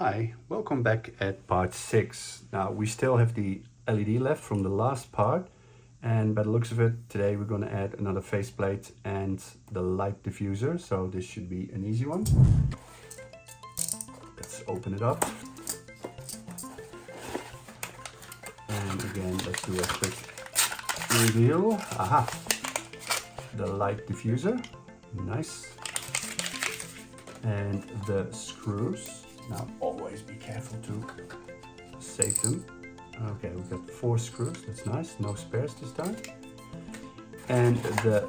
Hi, welcome back at part 6. Now we still have the LED left from the last part, and by the looks of it today we're going to add another faceplate and the light diffuser, so this should be an easy one. Let's open it up. And again, let's do a quick reveal. Aha! The light diffuser, nice. And the screws. Now always be careful to save them. Okay, we've got 4 screws, that's nice, no spares this time. And the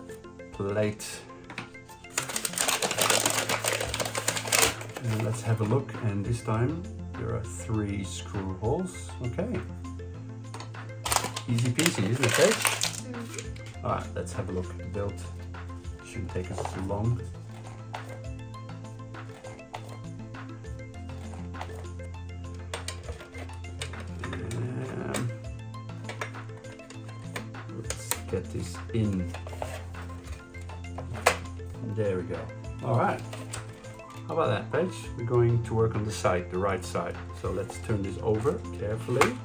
plate. And let's have a look, and this time there are 3 screw holes. Okay. Easy peasy, isn't it, Paige? Alright, let's have a look at the build. Shouldn't take us too long. Get this in. There we go. All right. How about that, Paige? We're going to work on the side, the right side. So let's turn this over carefully.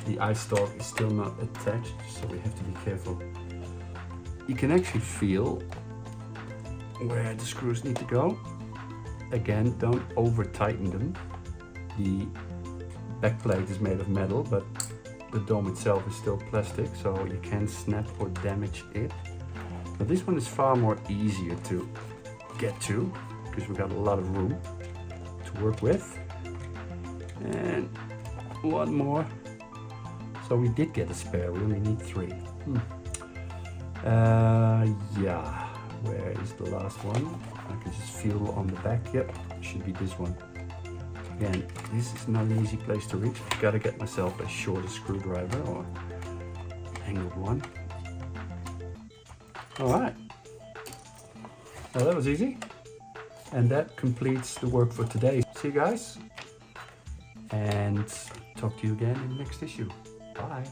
The eye stalk is still not attached, so we have to be careful. You can actually feel where the screws need to go. Again, don't over tighten them. The back plate is made of metal, but the dome itself is still plastic, so you can snap or damage it. But this one is far more easier to get to, because we've got a lot of room to work with. And one more. So we did get a spare, we only need 3. Yeah, where is the last one? I can just feel on the back. Yep, should be this one. Again, this is not an easy place to reach. I've got to get myself a shorter screwdriver or angled one. Alright. Well, that was easy. And that completes the work for today. See you guys. And talk to you again in the next issue. Bye.